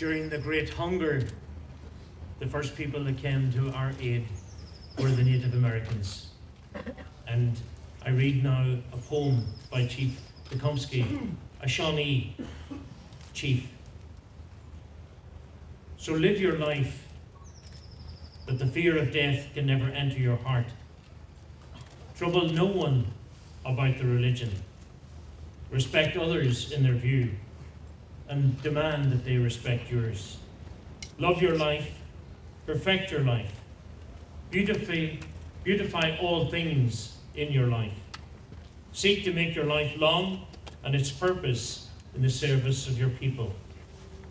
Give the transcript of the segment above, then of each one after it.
During the Great Hunger, the first people that came to our aid were the Native Americans. And I read now a poem by Chief Tecumseh, a Shawnee chief. So live your life that the fear of death can never enter your heart. Trouble no one about the religion. Respect others in their view and demand that they respect yours. Love your life, perfect your life. Beautify all things in your life. Seek to make your life long and its purpose in the service of your people.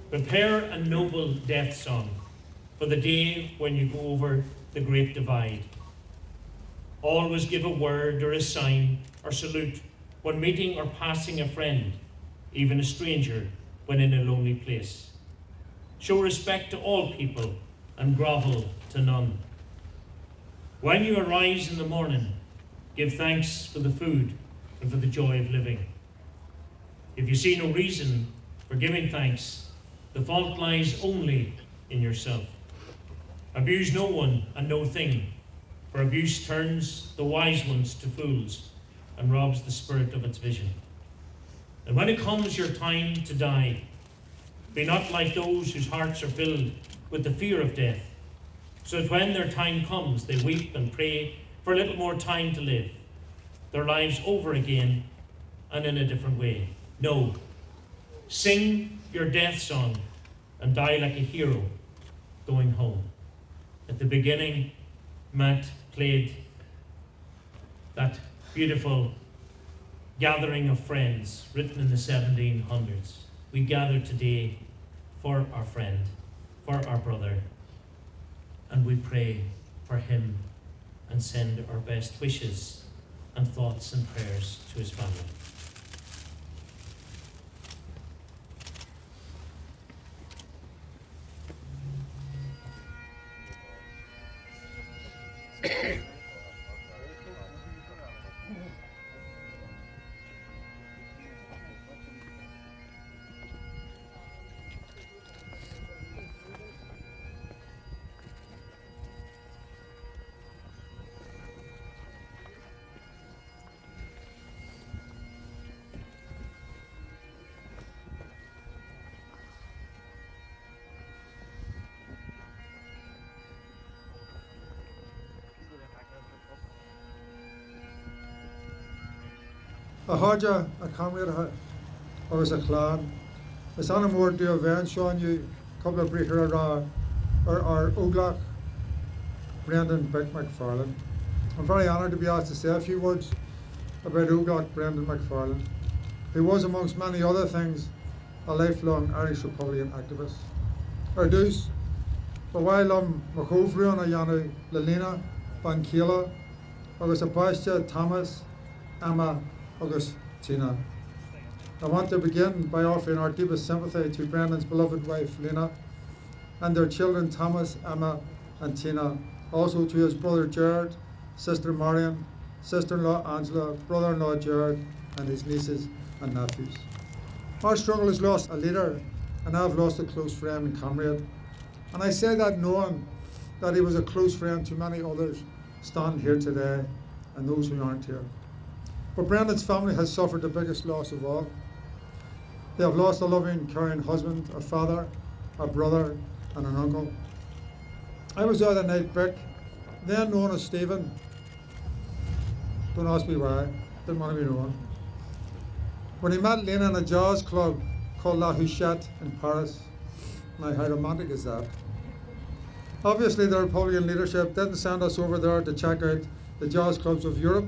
Prepare a noble death song for the day when you go over the great divide. Always give a word or a sign or salute when meeting or passing a friend, even a stranger when in a lonely place. Show respect to all people and grovel to none. When you arise in the morning, give thanks for the food and for the joy of living. If you see no reason for giving thanks, the fault lies only in yourself. Abuse no one and no thing, for abuse turns the wise ones to fools and robs the spirit of its vision. And when it comes your time to die, be not like those whose hearts are filled with the fear of death, so that when their time comes, they weep and pray for a little more time to live, their lives over again and in a different way. No, sing your death song and die like a hero going home. At the beginning, Matt played that beautiful gathering of friends written in the 1700s. We gather today for our friend, for our brother, and we pray for him and send our best wishes and thoughts and prayers to his family. A Hodja, a comrade, I was a clan. It's on a more to event showing you a couple of breaker or Óglach Brendan Bik McFarlane. I'm very honoured to be asked to say a few words about Óglach Brendan McFarlane, who was, amongst many other things, a lifelong Irish Republican activist. Ardús, but while Machovrion a Yanu, Lena, Ban Kila, agus a Pasha, Thomas, Emma, August Tina. I want to begin by offering our deepest sympathy to Brendan's beloved wife Lena and their children Thomas, Emma and Tina, also to his brother Gerard, sister Marion, sister-in-law Angela, brother-in-law Gerard and his nieces and nephews. Our struggle has lost a leader and I've lost a close friend and comrade. And I say that knowing that he was a close friend to many others standing here today and those who aren't here. But Brendan's family has suffered the biggest loss of all. They have lost a loving, caring husband, a father, a brother, and an uncle. I was there that night, Bick, then known as Stephen. Don't ask me why, didn't want to be known. When he met Lena in a jazz club called La Huchette in Paris. Now, how romantic is that? Obviously, the Republican leadership didn't send us over there to check out the jazz clubs of Europe.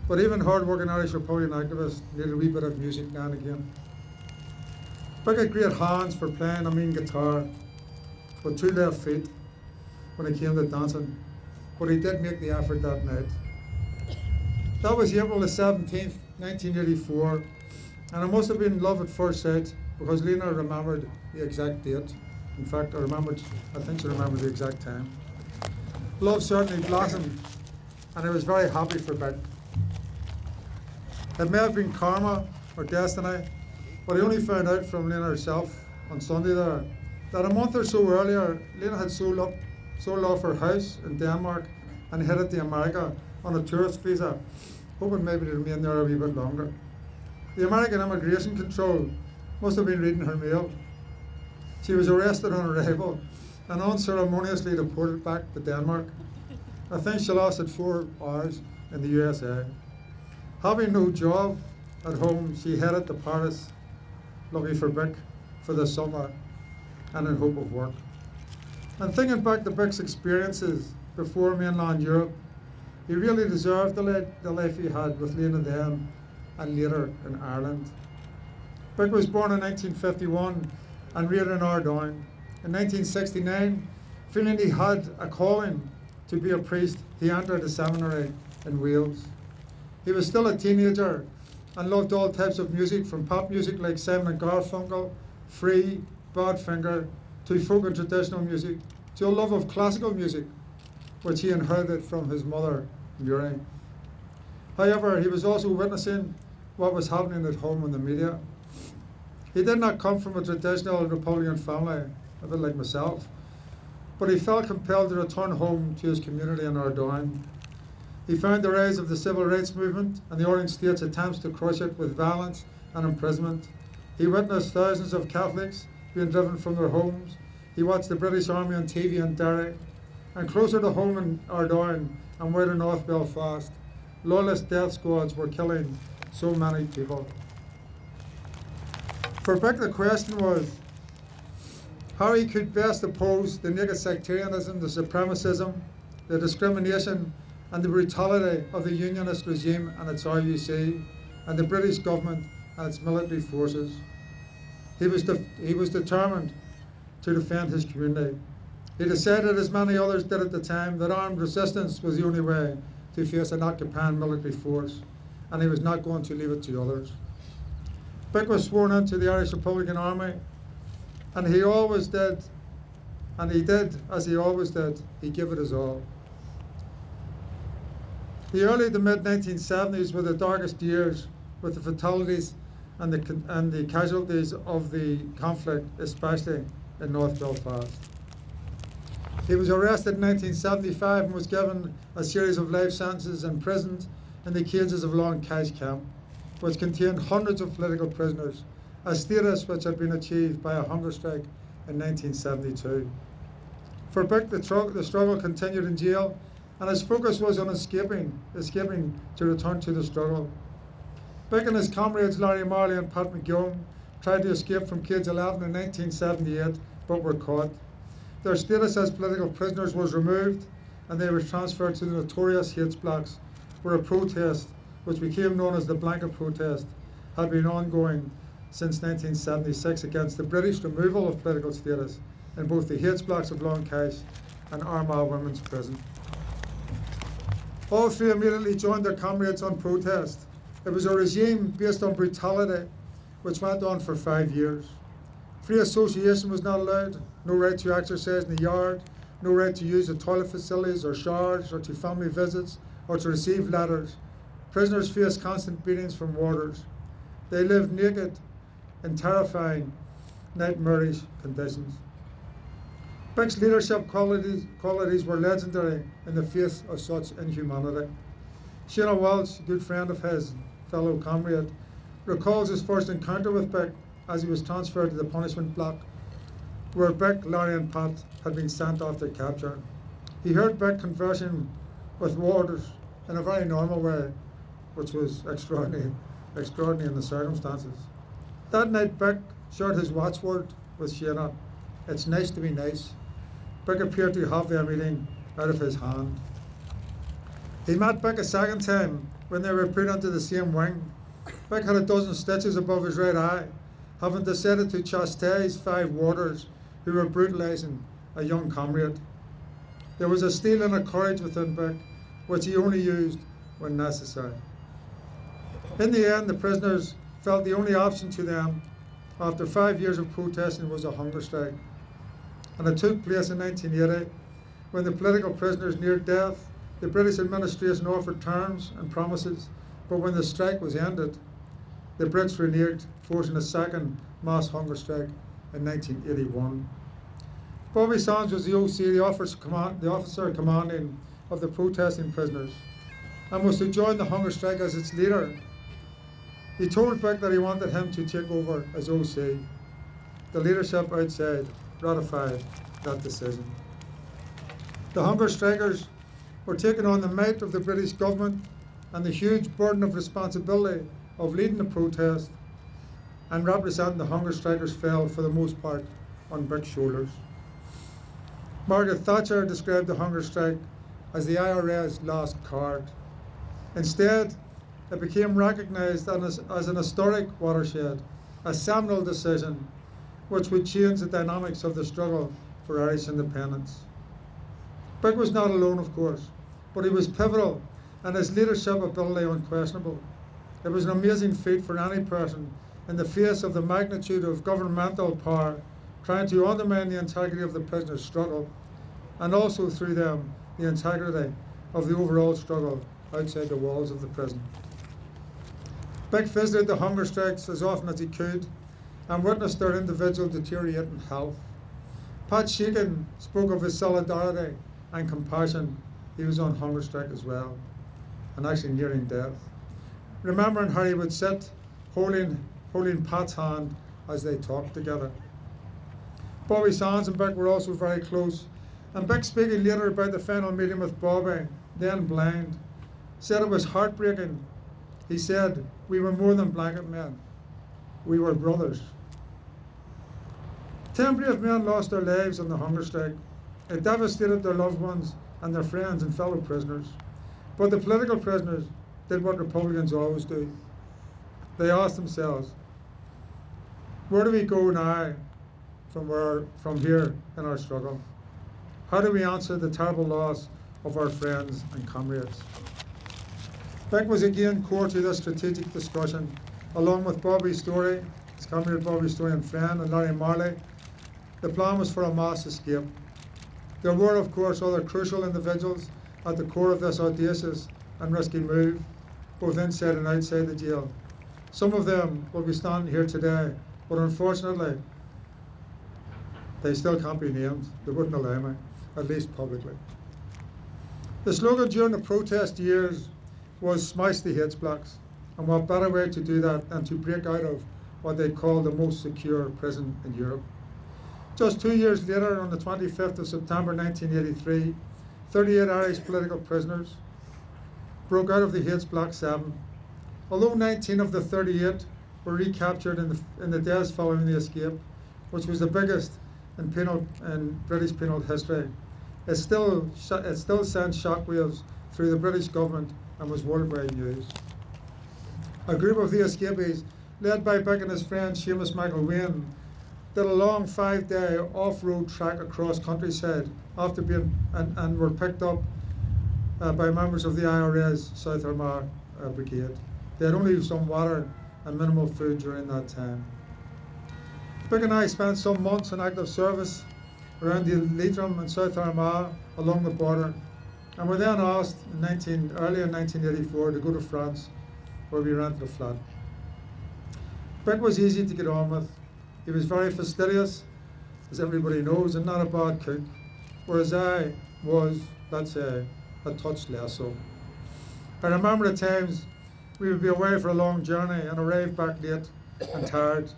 But even hard-working Irish Republican activists need a wee bit of music now and again. Bick had great hands for playing a mean guitar, but 2 left feet when it came to dancing. But he did make the effort that night. That was April the 17th, 1984, and it must have been love at first sight because Lena remembered the exact date. In fact, I think she remembered the exact time. Love certainly blossomed, and I was very happy for Bick. It may have been karma or destiny, but I only found out from Lena herself on Sunday there, that a month or so earlier, Lena had sold off her house in Denmark and headed to America on a tourist visa, hoping maybe to remain there a wee bit longer. The American immigration control must have been reading her mail. She was arrested on arrival and unceremoniously deported back to Denmark. I think she lasted 4 hours in the USA. Having no job at home, she headed to Paris, looking for Bik for the summer and in hope of work. And thinking back to Bik's experiences before mainland Europe, he really deserved the life he had with Lena then and later in Ireland. Bik was born in 1951 and reared in Ardoyne. In 1969, feeling he had a calling to be a priest, he entered a seminary in Wales. He was still a teenager and loved all types of music, from pop music like Simon and Garfunkel, Free, Badfinger, to folk and traditional music, to a love of classical music, which he inherited from his mother, Murray. However, he was also witnessing what was happening at home in the media. He did not come from a traditional Republican family, a bit like myself, but he felt compelled to return home to his community in Ardoyne. He found the rise of the civil rights movement and the Orange State's attempts to crush it with violence and imprisonment. He witnessed thousands of Catholics being driven from their homes. He watched the British Army on TV in Derry. And closer to home in Ardoyne and wider North Belfast, lawless death squads were killing so many people. For Bik, the question was how he could best oppose the naked sectarianism, the supremacism, the discrimination and the brutality of the Unionist regime and its RUC, and the British government and its military forces. He was determined to defend his community. He decided, as many others did at the time, that armed resistance was the only way to face an occupying military force, and he was not going to leave it to others. Bik was sworn into the Irish Republican Army, and he always did, and he did as he always did, he gave it his all. The early to mid-1970s were the darkest years, with the fatalities and the casualties of the conflict, especially in North Belfast. He was arrested in 1975 and was given a series of life sentences and imprisoned in the cages of Long Cache Camp, which contained hundreds of political prisoners, a status which had been achieved by a hunger strike in 1972. For Bik, the struggle continued in jail, and his focus was on escaping to return to the struggle. Bik and his comrades Larry Marley and Pat McGeown tried to escape from Cage 11 in 1978, but were caught. Their status as political prisoners was removed, and they were transferred to the notorious Hates Blocks, where a protest, which became known as the Blanket Protest, had been ongoing since 1976 against the British removal of political status in both the Hates Blocks of Long Cache and Armagh Women's Prison. All three immediately joined their comrades on protest. It was a regime based on brutality, which went on for 5 years. Free association was not allowed, no right to exercise in the yard, no right to use the toilet facilities or showers, or to family visits, or to receive letters. Prisoners faced constant beatings from warders. They lived naked in terrifying, nightmarish conditions. Bik's leadership qualities were legendary in the face of such inhumanity. Shana Welch, a good friend of his, fellow comrade, recalls his first encounter with Bik as he was transferred to the punishment block, where Bik, Larry and Pat had been sent after capture. He heard Bik conversing with warders in a very normal way, which was extraordinary in the circumstances. That night, Bik shared his watchword with Shana: "It's nice to be nice." Bik appeared to have their meeting out of his hand. He met Bik a second time when they were put into the same wing. Bik had a dozen stitches above his right eye, having decided to chastise 5 warders who were brutalising a young comrade. There was a steel and a courage within Bik, which he only used when necessary. In the end, the prisoners felt the only option to them after 5 years of protesting was a hunger strike. And it took place in 1980, when the political prisoners neared death. The British administration offered terms and promises, but when the strike was ended, the Brits reneged, forcing a second mass hunger strike in 1981. Bobby Sands was the OC, the officer commanding of the protesting prisoners, and was to join the hunger strike as its leader. He told Bik that he wanted him to take over as OC. The leadership outside ratified that decision. The hunger strikers were taking on the might of the British government and the huge burden of responsibility of leading the protest, and representing the hunger strikers fell for the most part on Bik's shoulders. Margaret Thatcher described the hunger strike as the IRA's lost card. Instead, it became recognised as an historic watershed, a seminal decision which would change the dynamics of the struggle for Irish independence. Bik was not alone, of course, but he was pivotal and his leadership ability unquestionable. It was an amazing feat for any person in the face of the magnitude of governmental power trying to undermine the integrity of the prisoners' struggle, and also through them the integrity of the overall struggle outside the walls of the prison. Bik visited the hunger strikes as often as he could and witnessed their individual deteriorating health. Pat Sheehan spoke of his solidarity and compassion. He was on hunger strike as well, and actually nearing death, remembering how he would sit holding Pat's hand as they talked together. Bobby Sands and Bik were also very close, and Bik, speaking later about the final meeting with Bobby, then blind, said it was heartbreaking. He said, "We were more than blanket men. We were brothers." 10 brave men lost their lives on the hunger strike. It devastated their loved ones and their friends and fellow prisoners. But the political prisoners did what Republicans always do. They asked themselves, where do we go now from here in our struggle? How do we answer the terrible loss of our friends and comrades? Bik was again core to this strategic discussion, along with Bobby Story, his comrade Bobby Story and Féin, and Larry Marley. The plan was for a mass escape. There were, of course, other crucial individuals at the core of this audacious and risky move, both inside and outside the jail. Some of them will be standing here today, but unfortunately, they still can't be named. They wouldn't allow me, at least publicly. The slogan during the protest years was "Smash the Hate Blocks," and what better way to do that than to break out of what they call the most secure prison in Europe. Just 2 years later, on the 25th of September 1983, 38 Irish political prisoners broke out of the Hate Block 7. Although 19 of the 38 were recaptured in the days following the escape, which was the biggest in British penal history, it still sent shockwaves through the British government and was worldwide news. A group of the escapees, led by Bik and his friend Seamus Michael Wayne, did a long 5-day off-road trek across countryside after being and were picked up by members of the IRA's South Armagh Brigade. They had only some water and minimal food during that time. Bik and I spent some months in active service around the Leitrim and South Armagh along the border, and were then asked early in 1984 to go to France, where we rented a flat. Bik was easy to get on with. He was very fastidious, as everybody knows, and not a bad cook, whereas I was, let's say, a touch less so. I remember at times we would be away for a long journey and arrive back late and tired.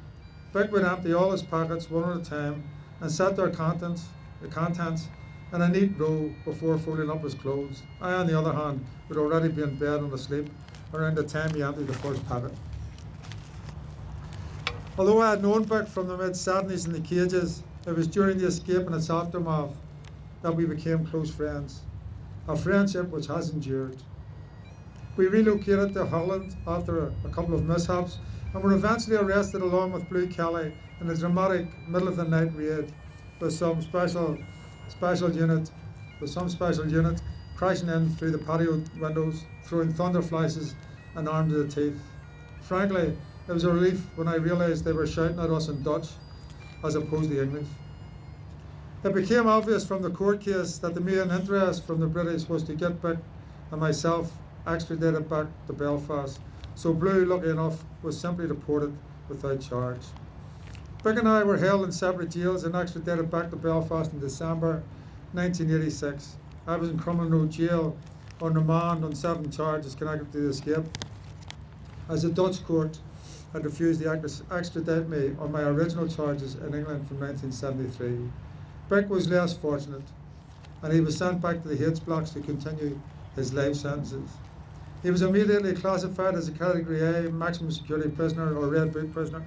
Bik would empty all his pockets one at a time and set the contents in a neat row before folding up his clothes. I, on the other hand, would already be in bed and asleep around the time he emptied the first packet. Although I had known Bik from the mid-70s in the cages, it was during the escape and its aftermath that we became close friends, a friendship which has endured. We relocated to Holland after a couple of mishaps and were eventually arrested along with Blue Kelly in a dramatic middle-of-the-night raid with some special unit crashing in through the patio windows, throwing thunder flashes and armed to the teeth. Frankly, it was a relief when I realised they were shouting at us in Dutch as opposed to English. It became obvious from the court case that the main interest from the British was to get Bik and myself extradited back to Belfast, so Blue, lucky enough, was simply deported without charge. Bik and I were held in separate jails and extradited back to Belfast in December 1986. I was in Crumlin Road Jail on remand on 7 charges connected to the escape, as the Dutch court had refused to extradite me on my original charges in England from 1973. Bik was less fortunate, and he was sent back to the Hades blocks to continue his life sentences. He was immediately classified as a Category A maximum security prisoner or Red Book prisoner.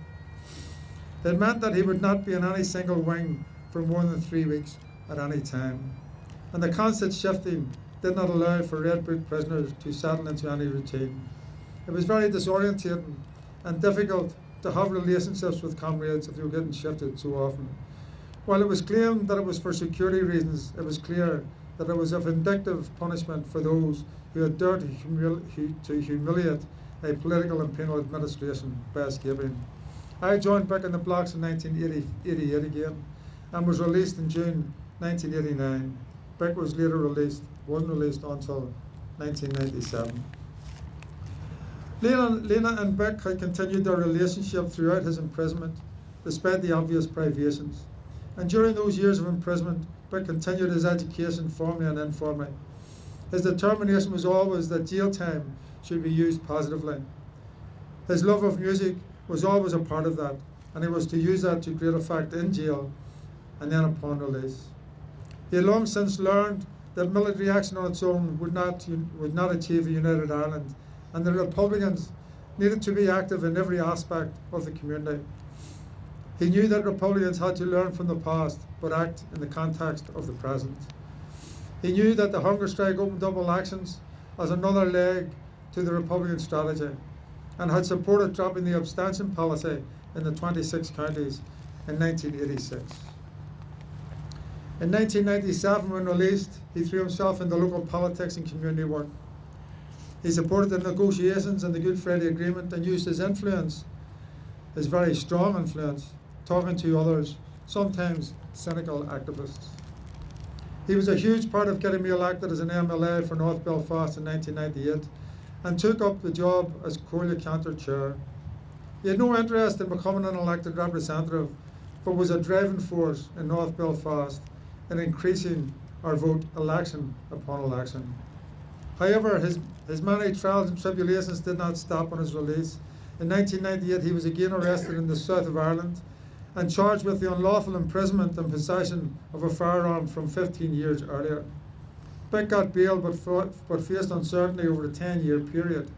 It meant that he would not be in any single wing for more than 3 weeks at any time, and the constant shifting did not allow for Red Book prisoners to settle into any routine. It was very disorientating and difficult to have relationships with comrades if you were getting shifted so often. While it was claimed that it was for security reasons, it was clear that it was a vindictive punishment for those who had dared to humiliate a political and penal administration by escaping. I joined Bik in the blocks in 1988 again and was released in June 1989. Bik was later wasn't released until 1997. Lena and Bik had continued their relationship throughout his imprisonment, despite the obvious privations. And during those years of imprisonment, Bik continued his education formally and informally. His determination was always that jail time should be used positively. His love of music was always a part of that, and he was to use that to great effect in jail and then upon release. He had long since learned that military action on its own would not achieve a united Ireland, and the Republicans needed to be active in every aspect of the community. He knew that Republicans had to learn from the past, but act in the context of the present. He knew that the hunger strike opened up elections as another leg to the Republican strategy, and had supported dropping the abstention policy in the 26 counties in 1986. In 1997, when released, he threw himself into local politics and community work. He supported the negotiations and the Good Friday Agreement and used his influence, his very strong influence, talking to others, sometimes cynical activists. He was a huge part of getting me elected as an MLA for North Belfast in 1998 and took up the job as Óglach Counter Chair. He had no interest in becoming an elected representative, but was a driving force in North Belfast in increasing our vote election upon election. However, his many trials and tribulations did not stop on his release. In 1998, he was again arrested in the south of Ireland and charged with the unlawful imprisonment and possession of a firearm from 15 years earlier. Bik got bail but faced uncertainty over a 10-year period.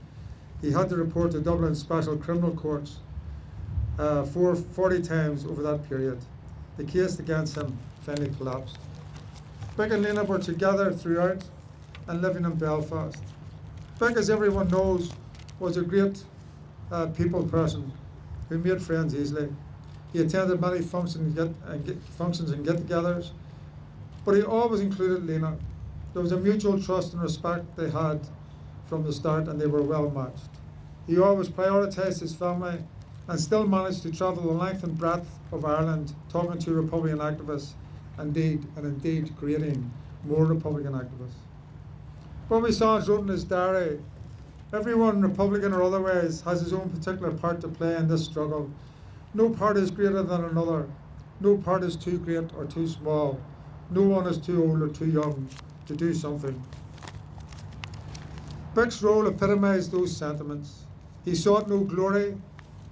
He had to report to Dublin Special Criminal Courts 40 times over that period. The case against him finally collapsed. Bik and Lena were together throughout and living in Belfast. Bik, as everyone knows, was a great people person who made friends easily. He attended many functions and get-togethers, but he always included Lena. There was a mutual trust and respect they had from the start, and they were well matched. He always prioritised his family and still managed to travel the length and breadth of Ireland, talking to Republican activists, and indeed creating more Republican activists. Bobby Sands wrote in his diary, "Everyone, Republican or otherwise, has his own particular part to play in this struggle. No part is greater than another. No part is too great or too small. No one is too old or too young to do something." Bik's role epitomised those sentiments. He sought no glory.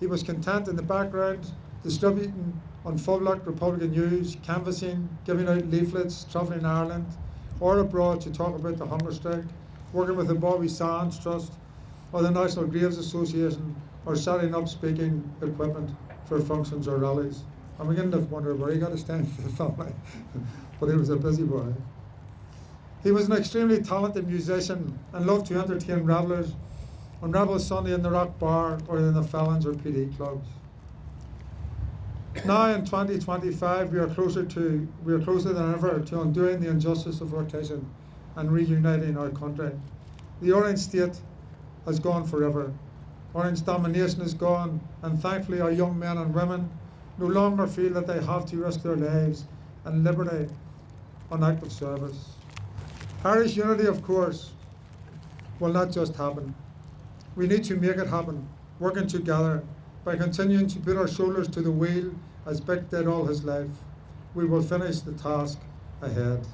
He was content in the background, distributing unpublished Republican news, canvassing, giving out leaflets, travelling in Ireland or abroad to talk about the hunger strike, working with the Bobby Sands Trust or the National Graves Association, or setting up speaking equipment for functions or rallies. I'm beginning to wonder where he got his time for the family, but he was a busy boy. He was an extremely talented musician and loved to entertain revellers on Rebel Sunday in the Rock Bar or in the Felons or PD clubs. Now in 2025, we are closer than ever to undoing the injustice of partition and reuniting our country. The Orange State has gone forever. Orange domination is gone, and thankfully our young men and women no longer feel that they have to risk their lives and liberty on active service. Irish unity, of course, will not just happen. We need to make it happen, working together by continuing to put our shoulders to the wheel as Bik did all his life, we will finish the task ahead.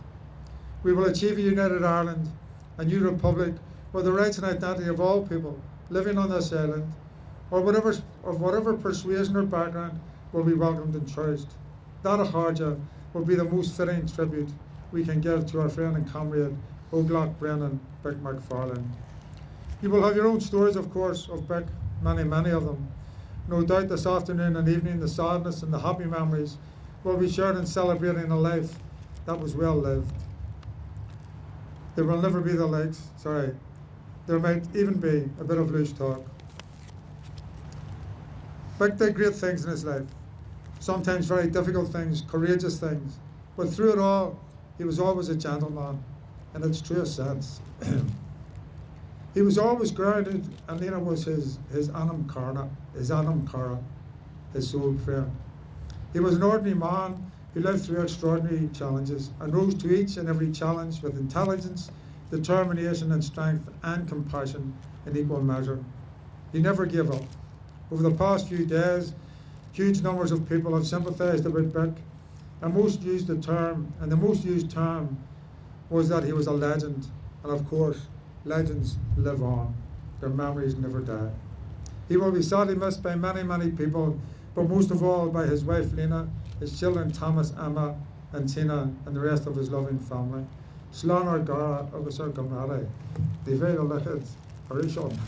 We will achieve a united Ireland, a new republic where the rights and identity of all people living on this island, of whatever persuasion or background, will be welcomed and cherished. That Acharja will be the most fitting tribute we can give to our friend and comrade, Óglach Brendan Bik McFarlane. You will have your own stories, of course, of Bik, many, many of them. No doubt this afternoon and evening, the sadness and the happy memories will be shared in celebrating a life that was well lived. There will never be the likes, there might even be a bit of loose talk. Bik did great things in his life, sometimes very difficult things, courageous things, but through it all, he was always a gentleman, in its truest sense. He was always grounded, and Lena was his anam cara, his soul friend. He was an ordinary man who lived through extraordinary challenges and rose to each and every challenge with intelligence, determination and strength and compassion in equal measure. He never gave up. Over the past few days, huge numbers of people have sympathised about Bik, and the most used term was that he was a legend. And of course, legends live on. Their memories never die. He will be sadly missed by many, many people, but most of all by his wife Lena, his children Thomas, Emma and Tina, and the rest of his loving family. Slán ar gara agus ar comrade. Di bhéad a lechad oration.